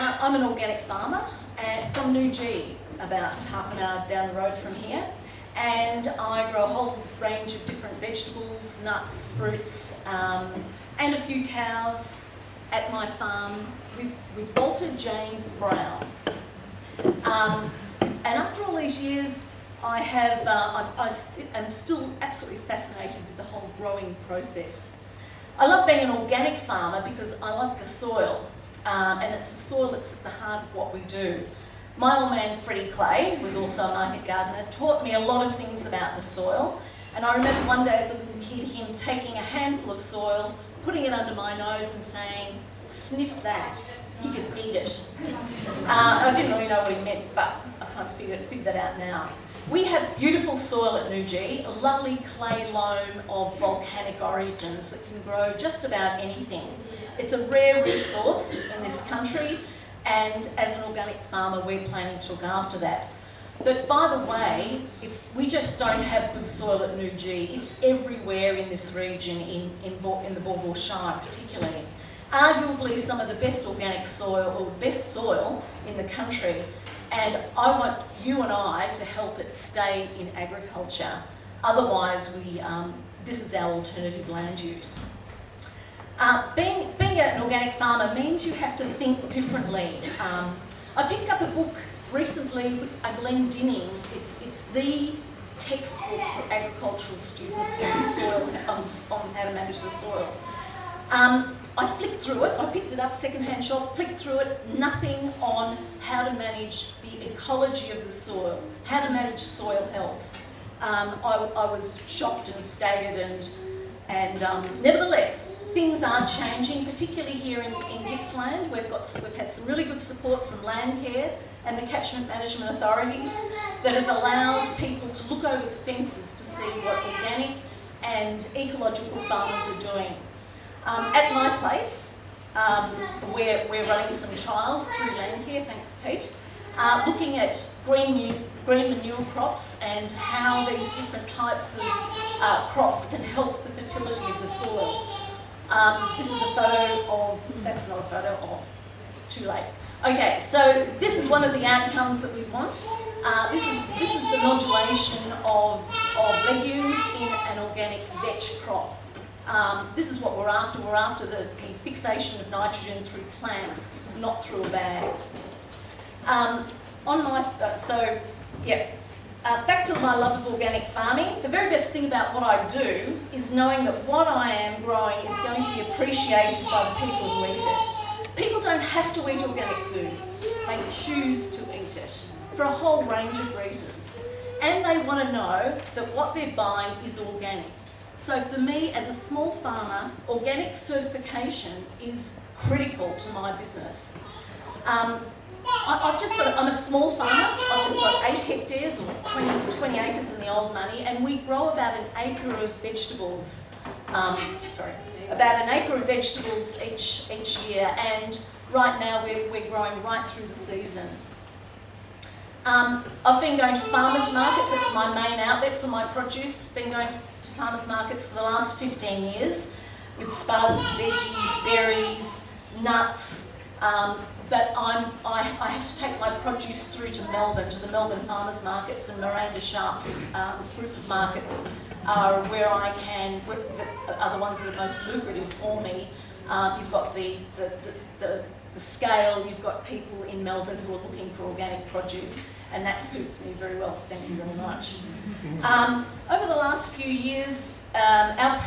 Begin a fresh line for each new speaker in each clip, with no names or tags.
I'm an organic farmer from New G, about half an hour down the road from here. And I grow a whole range of different vegetables, nuts, fruits, and a few cows at my farm with Walter James Brown. And after all these years, I am still absolutely fascinated with the whole growing process. I love being an organic farmer because I love the soil, and it's the soil that's at the heart of what we do. My old man, Freddie Clay, was also a market gardener, taught me a lot of things about the soil. And I remember one day as a little kid, him taking a handful of soil, putting it under my nose and saying, "Sniff that, you can eat it." I didn't really know what he meant, but I kind of figured that out now. We have beautiful soil at New G, a lovely clay loam of volcanic origins that can grow just about anything. It's a rare resource in this country, and as an organic farmer, we're planning to look after that. But by the way, we just don't have good soil at New G. It's everywhere in this region, in the Baw Baw Shire particularly. Arguably some of the best organic soil, or best soil in the country, and I want you and I to help it stay in agriculture. Otherwise, this is our alternative land use. Being an organic farmer means you have to think differently. I picked up a book recently, a Glendinning. It's the textbook for agricultural students on how to manage the soil. I flicked through it, I picked it up, second-hand shop, flicked through it, nothing on how to manage the ecology of the soil, how to manage soil health. I was shocked and staggered, and nevertheless, things are changing, particularly here in Gippsland. We've had some really good support from Landcare and the catchment management authorities that have allowed people to look over the fences to see what organic and ecological farmers are doing. At my place, we're running some trials through Landcare, thanks Pete, looking at green manure crops and how these different types of crops can help the fertility of the soil. This is a photo of, that's not a photo of, too late. Okay, so this is one of the outcomes that we want. This is the nodulation of legumes in an organic veg crop. This is what we're after. We're after the fixation of nitrogen through plants, not through a bag. Back to my love of organic farming. The very best thing about what I do is knowing that what I am growing is going to be appreciated by the people who eat it. People don't have to eat organic food. They choose to eat it for a whole range of reasons. And they want to know that what they're buying is organic. So for me, as a small farmer, organic certification is critical to my business. I'm a small farmer. I've just got 8 hectares or 20 acres in the old money, and we grow about an acre of vegetables. About an acre of vegetables each year, and right now we're growing right through the season. I've been going to farmers markets. It's my main outlet for my produce. Been going to farmers markets for the last 15 years with spuds, veggies, berries, nuts. But I have to take my produce through to Melbourne, to the Melbourne farmers markets, and Miranda Sharp's group of markets are where I can, are the ones that are most lucrative for me. You've got the scale, you've got people in Melbourne who are looking for organic produce, and that suits me very well, thank you very much. Over the last few years, our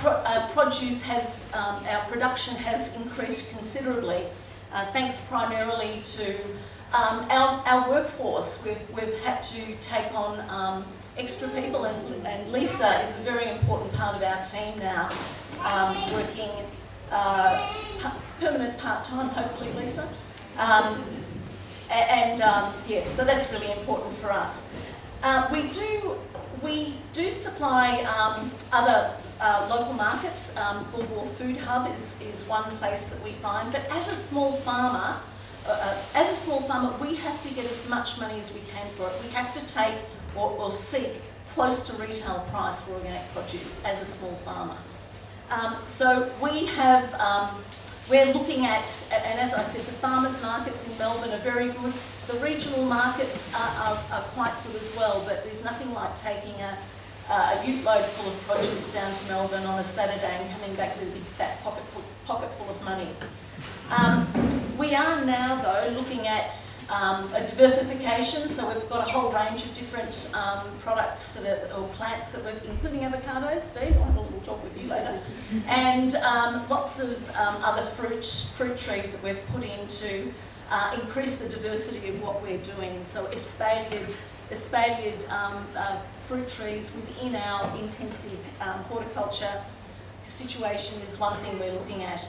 production has increased considerably. Thanks primarily to our workforce. We've had to take on extra people, and Lisa is a very important part of our team now, working permanent part-time, hopefully, Lisa. So that's really important for us. We do supply other local markets. Baw Baw Food Hub is one place that we find. But as a small farmer, we have to get as much money as we can for it. We have to take or seek close to retail price for organic produce as a small farmer. So we have, we're looking at, and as I said, the farmers markets in Melbourne are very good. The regional markets are quite good as well, but there's nothing like taking a ute load full of produce down to Melbourne on a Saturday and coming back with a big fat pocket full of money. We are now, though, looking at a diversification, so we've got a whole range of different products that are, or plants that we've, including avocados, Steve, I'll have a little talk with you later, and lots of other fruit trees that we've put in to increase the diversity of what we're doing. So espaliered fruit trees within our intensive horticulture situation is one thing we're looking at.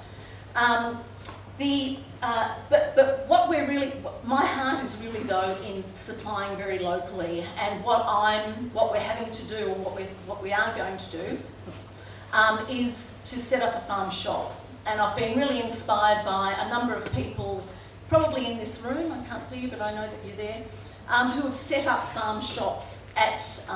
But what we're really, my heart is really though in supplying very locally, and what we're having to do, or what we are going to do, is to set up a farm shop. And I've been really inspired by a number of people, probably in this room, I can't see you, but I know that you're there, who have set up farm shops at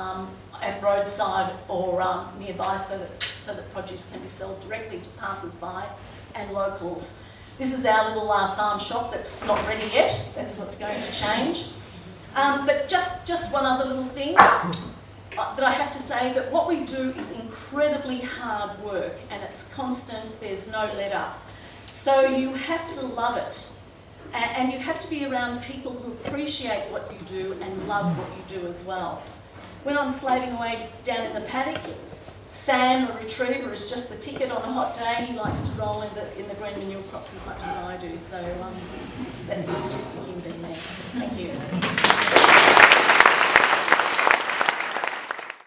roadside or nearby, so that produce can be sold directly to passers-by and locals. This is our little farm shop that's not ready yet. That's what's going to change. But just one other little thing that I have to say, that what we do is incredibly hard work, and it's constant. There's no let up. So you have to love it. And you have to be around people who appreciate what you do and love what you do as well. When I'm slaving away down in the paddock, Sam, the retriever, is just the ticket on a hot day. He likes to roll in the green manure crops as much as I do. So that's the excuse for him being there. Thank you.